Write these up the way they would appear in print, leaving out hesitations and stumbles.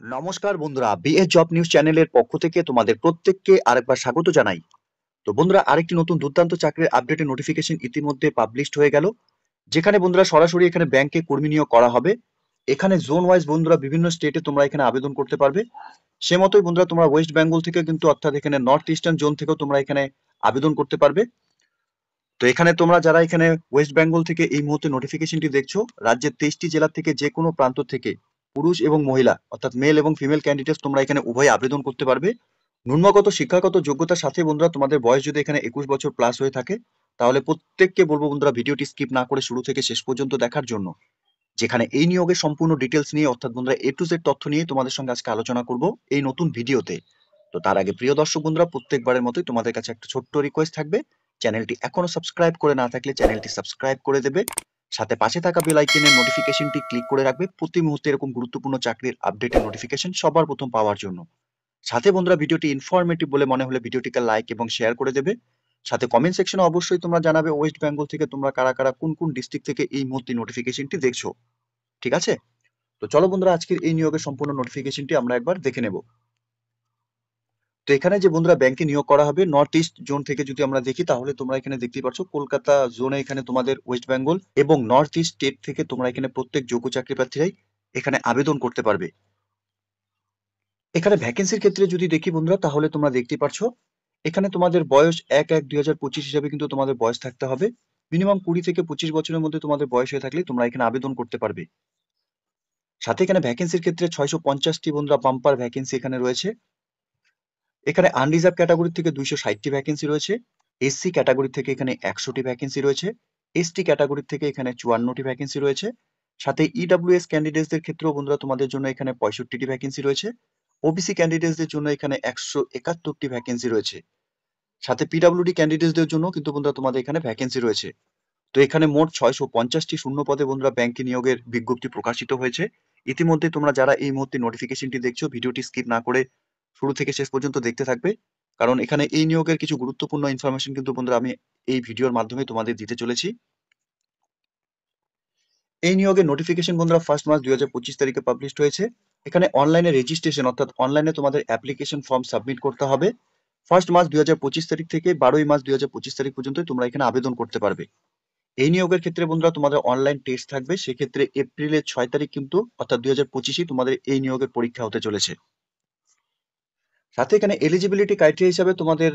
নমস্কার বন্ধুরা, BA job news চ্যানেলের পক্ষ থেকে তোমাদের প্রত্যেককে আরেকবার স্বাগত জানাই। তো বন্ধুরা, আরেকটি নতুন দুর্দান্ত চাকরির আপডেটের নোটিফিকেশন ইতিমধ্যে পাবলিশড হয়ে গেল, যেখানে বন্ধুরা সরাসরি এখানে ব্যাংকে কর্মী নিয়োগ করা হবে। এখানে জোন ওয়াইজ বন্ধুরা বিভিন্ন স্টেটে তোমরা এখানে আবেদন করতে পারবে। সে মতোই বন্ধুরা তোমরা ওয়েস্ট বেঙ্গল থেকে কিন্তু অর্থাৎ এখানে নর্থ ইস্টার্ন জোন থেকেও তোমরা এখানে আবেদন করতে পারবে। তো এখানে তোমরা যারা এখানে ওয়েস্ট বেঙ্গল থেকে এই মুহূর্তে নোটিফিকেশনটি দেখছো, রাজ্যের 23টি জেলা থেকে যে কোনো প্রান্ত থেকে পুরুষ এবং মহিলা অর্থাৎ মেল এবং ফিমেল ক্যান্ডিডেট তোমরা এখানে উভয় আবেদন করতে পারবে। ন্যূনগত শিক্ষাগত যোগ্যতার সাথে বন্ধুরা তোমাদের বয়স যদি এখানে 21 বছর প্লাস হয়ে থাকে, তাহলে প্রত্যেককে বলবো বন্ধুরা ভিডিওটি স্কিপ না করে শুরু থেকে শেষ পর্যন্ত দেখার জন্য, যেখানে এই নিয়োগের সম্পূর্ণ ডিটেলস নিয়ে অর্থাৎ বন্ধুরা এ টু জেড তথ্য নিয়ে তোমাদের সঙ্গে আজকে আলোচনা করব এই নতুন ভিডিওতে। তো তার আগে প্রিয় দর্শক বন্ধুরা, প্রত্যেকবারের মতোই তোমাদের কাছে একটা ছোট্ট রিকোয়েস্ট থাকবে, চ্যানেলটি এখনো সাবস্ক্রাইব করে না থাকলে চ্যানেলটি সাবস্ক্রাইব করে দেবে, সাথে পাশে থাকা বেল আইকনের নোটিফিকেশনটি ক্লিক করে রাখবে প্রতি মুহূর্তে এরকম গুরুত্বপূর্ণ চাকরির আপডেটের নোটিফিকেশন সবার প্রথম পাওয়ার জন্য। সাথে বন্ধুরা ভিডিওটি ইনফরমেটিভ বলে মনে হলে ভিডিওটিকে লাইক এবং শেয়ার করে দেবে। সাথে কমেন্ট সেকশনে অবশ্যই তোমরা জানাবে ওয়েস্ট বেঙ্গল থেকে তোমরা কারা কারা কোন কোন ডিস্ট্রিক্ট থেকে এই মুহূর্তে নোটিফিকেশনটি দেখছো। ঠিক আছে, তো চলো বন্ধুরা আজকের এই নিয়োগের সম্পূর্ণ নোটিফিকেশনটি আমরা একবার দেখে নেব। তো এখানে যে বন্ধুরা ব্যাংকে নিয়োগ করা হবে নর্থ ইস্ট জোন থেকে যদি আমরা দেখি, তাহলে তোমরা এখানে দেখতে পাচ্ছ কলকাতা জোনে এখানে তোমাদের ওয়েস্ট বেঙ্গল এবং নর্থ ইস্ট স্টেট থেকে তোমরা এখানে প্রত্যেক যোগ্য চাকরি প্রার্থীরাই এখানে আবেদন করতে পারবে। এখানে ভ্যাকেন্সির ক্ষেত্রে যদি দেখি বন্ধুরা, তাহলে তোমরা দেখতে পাচ্ছ এখানে তোমাদের বয়স 1/1/2025 হিসাবে কিন্তু তোমাদের বয়স থাকতে হবে। মিনিমাম 20 থেকে 25 বছরের মধ্যে তোমাদের বয়স হয়ে থাকলে তোমরা এখানে আবেদন করতে পারবে। সাথে এখানে ভ্যাকেন্সির ক্ষেত্রে 650টি বন্ধুরা বাম্পার ভ্যাকেন্সি এখানে রয়েছে। এখানে আনরিজার্ভ ক্যাটাগরি থেকে 260টি ভ্যাকেন্সি রয়েছে, এসসি ক্যাটাগরি থেকে এখানে 100টি ভ্যাকেন্সি রয়েছে, এসটি ক্যাটাগরি থেকে এখানে 54টি ভ্যাকেন্সি রয়েছে। সাথে ইডব্লিউএস ক্যান্ডিডেটসদের ক্ষেত্রেও বন্ধুরা তোমাদের জন্য এখানে 65টি ভ্যাকেন্সি রয়েছে। ওবিসি ক্যান্ডিডেটসদের জন্য এখানে 171টি ভ্যাকেন্সি রয়েছে। সাথে পিডব্লিউডি ক্যান্ডিডেটসদের জন্য কিন্তু বন্ধুরা তোমাদের এখানে ভ্যাকেন্সি রয়েছে। তো এখানে মোট 650টি শূন্য পদে বন্ধুরা ব্যাংকে নিয়োগের বিজ্ঞপ্তি প্রকাশিত হয়েছে। ইতিমধ্যে তোমরা যারা এই মুহূর্তে নোটিফিকেশনটি দেখছো, ভিডিওটি স্কিপ না করে শুরু থেকে শেষ পর্যন্ত দেখতে থাকবে, কারণ এখানে এই নিয়োগের কিছু গুরুত্বপূর্ণ ইনফরমেশন কিন্তু বন্ধুরা আমি এই ভিডিওর মাধ্যমে তোমাদের দিতে চলেছি। এই নিয়োগের নোটিফিকেশন বন্ধুরা 1 মার্চ 2025 তারিখে পাবলিশড হয়েছে। এখানে অনলাইনে রেজিস্ট্রেশন অর্থাৎ অনলাইনে তোমাদের অ্যাপ্লিকেশন ফর্ম সাবমিট করতে হবে। 1 মার্চ 2025 তারিখ থেকে 12 মার্চ 2025 তারিখ পর্যন্ত তোমরা এখানে আবেদন করতে পারবে। এই নিয়োগের ক্ষেত্রে বন্ধুরা তোমাদের অনলাইন টেস্ট থাকবে, সেক্ষেত্রে এপ্রিলের 6 তারিখ কিন্তু অর্থাৎ 2025 তোমাদের এই নিয়োগের পরীক্ষা হতে চলেছে। সাথে এখানে এলিজিবিলিটি ক্রাইটেরিয়া হিসাবে তোমাদের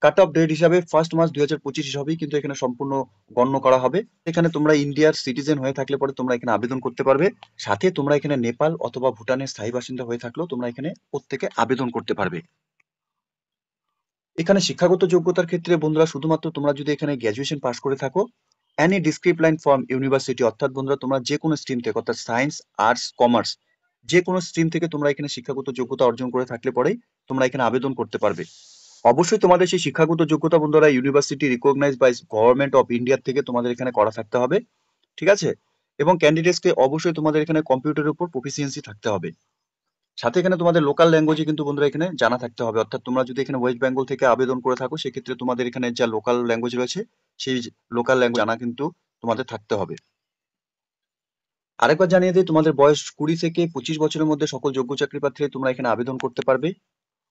কাট অফ ডেট হিসাবে 1 মার্চ 2025 হিসাবেই কিন্তু এখানে সম্পূর্ণ গণ্য করা হবে। এখানে তোমরা ইন্ডিয়ার সিটিজেন হয়ে থাকলে পরে তোমরা এখানে আবেদন করতে পারবে। সাথে তোমরা এখানে নেপাল অথবা ভুটানের স্থায়ী বাসিন্দা হয়ে থাকলেও তোমরা এখানে প্রত্যেকে আবেদন করতে পারবে। এখানে শিক্ষাগত যোগ্যতার ক্ষেত্রে বন্ধুরা শুধুমাত্র তোমরা যদি এখানে গ্র্যাজুয়েশন পাস করে থাকো, এনি ডিসক্রিপ্ট লাইন ফ্রম ইউনিভার্সিটি অর্থাৎ বন্ধুরা তোমরা যে কোনো স্ট্রিম থেকে অর্থাৎ সায়েন্স, আর্টস, কমার্স যে কোনো স্ট্রিম থেকে তোমরা এখানে শিক্ষাগত যোগ্যতা অর্জন করে থাকলে পরেই তোমরা এখানে আবেদন করতে পারবে। অবশ্যই তোমাদের সেই শিক্ষাগত যোগ্যতা বন্ধুরা university recognise by government of India থেকে তোমাদের এখানে করা থাকতে হবে। ঠিক আছে, এবং ক্যান্ডিডেটসকে অবশ্যই তোমাদের এখানে কম্পিউটারের উপর প্রফিসিয়েন্সি থাকতে হবে। সাথে এখানে তোমাদের লোকাল ল্যাঙ্গুয়েজে কিন্তু বন্ধুরা এখানে জানা থাকতে হবে, অর্থাৎ তোমরা যদি এখানে ওয়েস্ট বেঙ্গল থেকে আবেদন করে থাকো, সেক্ষেত্রে তোমাদের এখানে যা লোকাল ল্যাঙ্গুয়েজ রয়েছে সেই লোকাল ল্যাঙ্গুয়েজ জানা কিন্তু তোমাদের থাকতে হবে। আরেকবার জানিয়ে দিই, তোমাদের বয়স 20 থেকে 25 বছরের মধ্যে সকল যোগ্য চাকরি প্রার্থীরা তোমরা এখানে আবেদন করতে পারবে।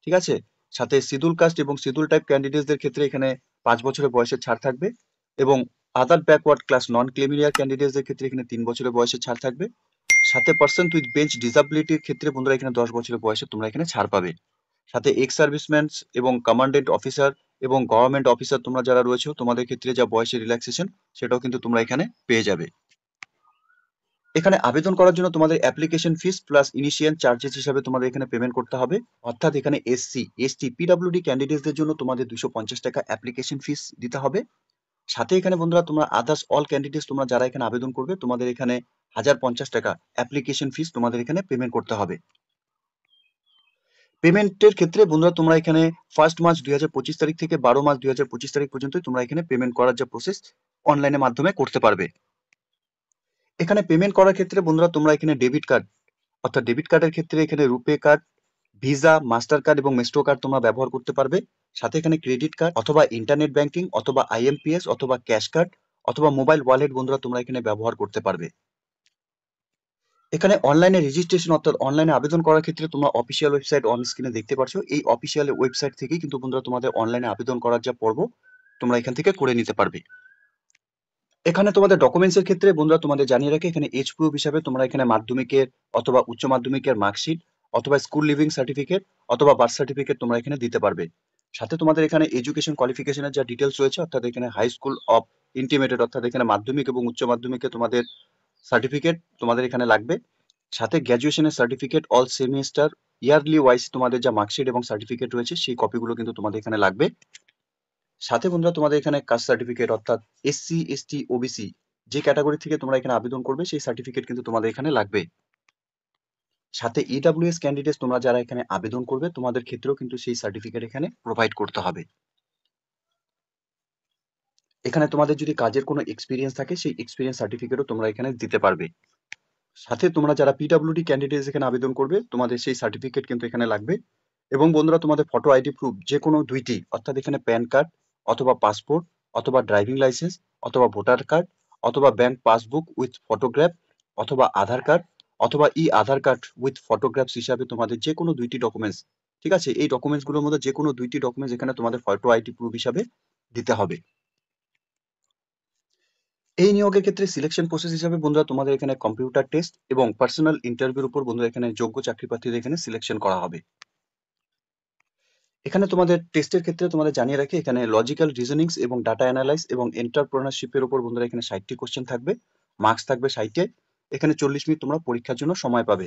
ঠিক আছে, সাথে শিডিউল কাস্ট এবং শিডিউল টাইপ ক্যান্ডিডেটসদের ক্ষেত্রে এখানে 5 বছরের বয়সের ছাড় থাকবে, এবং other backward class non creamy layer ক্যান্ডিডেটসদের ক্ষেত্রে এখানে 3 বছরের বয়সের ছাড় থাকবে। সাথে পার্সন উইথ বেঞ্চ ডিসাবিলিটির ক্ষেত্রে বন্ধুরা এখানে 10 বছরের বয়সে তোমরা এখানে ছাড় পাবে। সাথে এক্স সার্ভিসম্যান এবং কমান্ডেন্ট অফিসার এবং গভর্নমেন্ট অফিসার তোমরা যারা রয়েছে তোমাদের ক্ষেত্রে যা বয়সের রিল্যাক্সেশন সেটাও কিন্তু তোমরা এখানে পেয়ে যাবে। এখানে আবেদন করার জন্য তোমাদের application fees plus initial charges হিসাবে তোমাদের এখানে পেমেন্ট করতে হবে। অর্থাৎ এখানে এসসি, এসটি, পিডব্লিউডি ক্যান্ডিডেটসদের জন্য তোমাদের 250 টাকা অ্যাপ্লিকেশন ফিস দিতে হবে। সাথে এখানে বন্ধুরা তোমরা আদার্স অল ক্যান্ডিডেটস তোমরা যারা এখানে আবেদন করবে তোমাদের এখানে 1050 টাকা অ্যাপ্লিকেশন ফিস তোমাদের এখানে পেমেন্ট করতে হবে। পেমেন্টের ক্ষেত্রে বন্ধুরা তোমরা এখানে 1 মার্চ 2025 তারিখ থেকে 12 মার্চ 2025 তারিখ পর্যন্ত তোমরা এখানে পেমেন্ট করার যে প্রসেস অনলাইনের মাধ্যমে করতে পারবে। এখানে পেমেন্ট করার ক্ষেত্রে বন্ধুরা তোমরা এখানে ডেবিট কার্ড অর্থাৎ ডেবিট কার্ডের ক্ষেত্রে এখানে রুপে কার্ড, ভিসা, মাস্টার কার্ড এবং মেস্ট্রো কার্ড তোমরা ব্যবহার করতে পারবে। সাথে এখানে ক্রেডিট কার্ড অথবা ইন্টারনেট ব্যাংকিং অথবা আইএমপিএস অথবা ক্যাশ কার্ড অথবা মোবাইল ওয়ালেট বন্ধুরা তোমরা এখানে ব্যবহার করতে পারবে। এখানে অনলাইনে রেজিস্ট্রেশন অর্থাৎ অনলাইনে আবেদন করার ক্ষেত্রে তোমরা অফিসিয়াল ওয়েবসাইট অন স্ক্রিনে দেখতে পাচ্ছ। এই অফিসিয়াল ওয়েবসাইট থেকেই কিন্তু বন্ধুরা তোমাদের অনলাইনে আবেদন করার যা পর্ব তোমরা এখান থেকে করে নিতে পারবে। এখানে তোমাদের ডকুমেন্টস এর ক্ষেত্রে বন্ধুরা তোমাদের জানিয়ে রাখি, এখানে এজ প্রুফ হিসাবে তোমরা এখানে মাধ্যমিকের অথবা উচ্চ মাধ্যমিকের মার্কশিট অথবা স্কুল লিভিং সার্টিফিকেট অথবা বার্থ সার্টিফিকেট তোমরা এখানে দিতে পারবে। সাথে তোমাদের এখানে এডুকেশন কোয়ালিফিকেশনের যা ডিটেলস রয়েছে অর্থাৎ এখানে হাই স্কুল অফ ইন্টিমেটেড অর্থাৎ এখানে মাধ্যমিক এবং উচ্চ মাধ্যমিকে তোমাদের সার্টিফিকেট তোমাদের এখানে লাগবে। সাথে গ্র্যাজুয়েশনের certificate all semester yearly wise তোমাদের যা মার্কশিট এবং সার্টিফিকেট রয়েছে সেই কপিগুলো কিন্তু তোমাদের এখানে লাগবে। সাথে বন্ধুরা তোমাদের এখানে কাস্ট সার্টিফিকেট অর্থাৎ এসসি এসটি ওবিসি যে ক্যাটাগরি থেকে তোমরা এখানে আবেদন করবে সেই সার্টিফিকেট কিন্তু তোমাদের এখানে লাগবে। সাথে ইডব্লিউএস ক্যান্ডিডেট তোমরা যারা এখানে আবেদন করবে তোমাদের ক্ষেত্রেও কিন্তু সেই সার্টিফিকেট এখানে প্রোভাইড করতে হবে। এখানে তোমাদের যদি কাজের কোনো এক্সপিরিয়েন্স থাকে সেই এক্সপিরিয়েন্স সার্টিফিকেটও তোমরা এখানে দিতে পারবে। সাথে তোমরা যারা পিডব্লিউডি ক্যান্ডিডেট এখানে আবেদন করবে তোমাদের সেই সার্টিফিকেট কিন্তু এখানে লাগবে। এবং বন্ধুরা তোমাদের ফটো আইডি প্রুফ যে কোনো দুইটি অর্থাৎ এখানে প্যান কার্ড অথবা পাসপোর্ট অথবা ড্রাইভিং লাইসেন্স অথবা ভোটার কার্ড অথবা ব্যাংক পাসবুক উইথ ফটোগ্রাফ অথবা আধার কার্ড অথবা ই আধার কার্ড উইথ ফটোগ্রাফস হিসাবে তোমাদের যে কোনো দুইটি ডকুমেন্টস, ঠিক আছে, এই ডকুমেন্টসগুলোর মধ্যে যে কোনো দুইটি ডকুমেন্টস এখানে তোমাদের ফটো আইডি প্রুফ হিসাবে দিতে হবে। এই নিয়োগের ক্ষেত্রে সিলেকশন প্রসেস হিসাবে বন্ধুরা তোমাদের এখানে কম্পিউটার টেস্ট এবং পার্সোনাল ইন্টারভিউর উপর বন্ধুরা এখানে যোগ্য চাকরি প্রার্থীদের এখানে সিলেকশন করা হবে। এখানে তোমাদের টেস্টের ক্ষেত্রে তোমাদের জানিয়ে রাখি, এখানে লজিক্যাল রিজনিংস এবং ডাটা অ্যানালাইজ এবং এন্টারপ্রেনারশিপের উপর বন্ধুরা এখানে 60টি কোশ্চেন থাকবে, মার্কস থাকবে 60-এ। এখানে 40 মিনিট তোমরা পরীক্ষার জন্য সময় পাবে।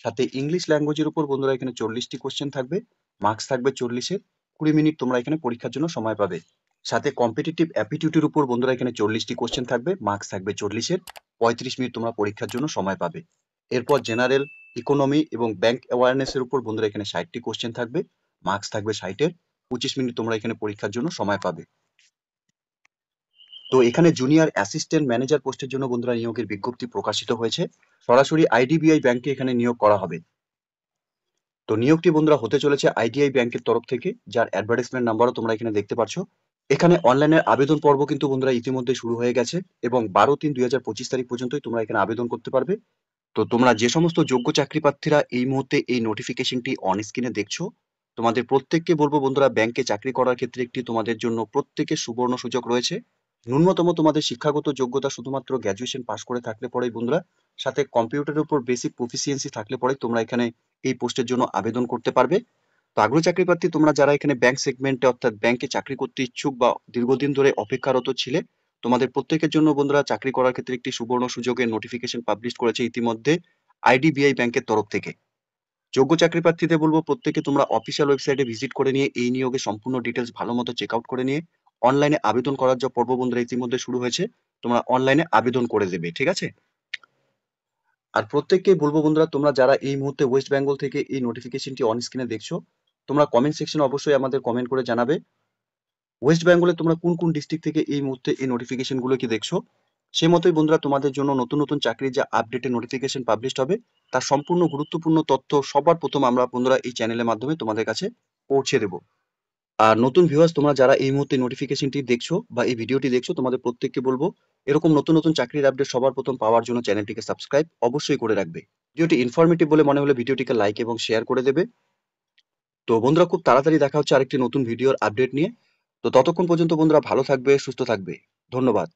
সাথে ইংলিশ ল্যাঙ্গুয়েজের উপর বন্ধুরা এখানে 40টি কোশ্চেন থাকবে, মার্কস থাকবে 40-এর, 20 মিনিট তোমরা এখানে পরীক্ষার জন্য সময় পাবে। সাথে কম্পিটিটিভ অ্যাপটিটিউডের উপর বন্ধুরা এখানে 40টি কোশ্চেন থাকবে, মার্কস থাকবে 40-এর, 35 মিনিট তোমরা পরীক্ষার জন্য সময় পাবে। এরপর জেনারেল ইকোনমি এবং ব্যাংক অ্যাওয়ারনেসের উপর বন্ধুরা এখানে 60টি কোশ্চেন থাকবে, মার্কস থাকবে 60-এর, 25 মিনিট তোমরা এখানে পরীক্ষার জন্য সময় পাবে। তো এখানে জুনিয়র অ্যাসিস্ট্যান্ট ম্যানেজার পোস্টের জন্য বন্ধুরা নিয়োগের বিজ্ঞপ্তি প্রকাশিত হয়েছে। সরাসরি আইডিবিআই ব্যাংকে এখানে নিয়োগ করা হবে। তো নিয়োগটি বন্ধুরা হতে চলেছে আইডিআই ব্যাংকের তরফ থেকে, যার অ্যাডভার্টাইজমেন্ট নাম্বারও তোমরা এখানে দেখতে পাচ্ছ। এখানে অনলাইনের আবেদন পর্ব কিন্তু বন্ধুরা ইতিমধ্যে শুরু হয়ে গেছে এবং 12/3/2025 তারিখ পর্যন্তই তোমরা এখানে আবেদন করতে পারবে। তো তোমরা যে সমস্ত যোগ্য চাকরি প্রার্থীরা এই মুহূর্তে এই নোটিফিকেশনটি অন স্ক্রিনে দেখছো, তোমাদের প্রত্যেককে বলবো বন্ধুরা, ব্যাংকে চাকরি করার ক্ষেত্রে একটি তোমাদের জন্য প্রত্যেকের সুবর্ণ সুযোগ রয়েছে। ন্যূনতম তোমাদের শিক্ষাগত যোগ্যতা শুধুমাত্র গ্র্যাজুয়েশন পাস করে থাকলে পরেই বন্ধুরা, সাথে কম্পিউটারের উপর বেসিক প্রফিসিয়েন্সি থাকলে পরেই তোমরা এখানে এই পোস্টের জন্য আবেদন করতে পারবে। তো আগ্রহী চাকরি প্রার্থী তোমরা যারা এখানে ব্যাংক সেগমেন্টে অর্থাৎ ব্যাংকে চাকরি করতে ইচ্ছুক বা দীর্ঘদিন ধরে অপেক্ষারত ছিলে, তোমাদের প্রত্যেকের জন্য বন্ধুরা চাকরি করার ক্ষেত্রে একটি সুবর্ণ সুযোগের নোটিফিকেশন পাবলিশ করেছে ইতিমধ্যে আইডিবিআই ব্যাংকের তরফ থেকে। যোগ্য চাকরি প্রার্থীদের বলবো প্রত্যেকে তোমরা অফিসিয়াল ওয়েবসাইটে ভিজিট করে নিয়ে এই নিয়োগের সম্পূর্ণ ডিটেলস ভালো মতো চেক আউট করে নিয়ে অনলাইনে আবেদন করার যে পর্ব বন্ধুরা ইতিমধ্যে শুরু হয়েছে, তোমরা অনলাইনে আবেদন করে দেবে, ঠিক আছে। আর প্রত্যেককে বলবো বন্ধুরা, তোমরা যারা এই মুহূর্তে ওয়েস্ট বেঙ্গল থেকে এই নোটিফিকেশনটি অন স্ক্রিনে দেখছো, তোমরা কমেন্ট সেকশনে অবশ্যই আমাদের কমেন্ট করে জানাবে ওয়েস্ট বেঙ্গলে তোমরা কোন কোন ডিস্ট্রিক্ট থেকে এই মুহূর্তে এই নোটিফিকেশন গুলো কি দেখছো। সেই মতোই বন্ধুরা তোমাদের জন্য নতুন নতুন চাকরির যা আপডেটেড নোটিফিকেশন পাবলিশ হবে তার সম্পূর্ণ গুরুত্বপূর্ণ তথ্য সবার প্রথম আমরা বন্ধুরা এই চ্যানেলের মাধ্যমে তোমাদের কাছে পৌঁছে দেবো। আর নতুন ভিউয়ার্স তোমরা যারা এই মুহূর্তে নোটিফিকেশনটি দেখছো বা এই ভিডিওটি দেখছো, তোমাদের প্রত্যেককে বলবো এরকম নতুন নতুন চাকরির আপডেট সবার প্রথম পাওয়ার জন্য চ্যানেলটিকে সাবস্ক্রাইব অবশ্যই করে রাখবে। ভিডিওটি ইনফরমেটিভ বলে মনে হলে ভিডিওটিকে লাইক এবং শেয়ার করে দেবে। তো বন্ধুরা খুব তাড়াতাড়ি দেখা হচ্ছে আরেকটি নতুন ভিডিওর আপডেট নিয়ে। তো ততক্ষণ পর্যন্ত বন্ধুরা ভালো থাকবে, সুস্থ থাকবে। ধন্যবাদ।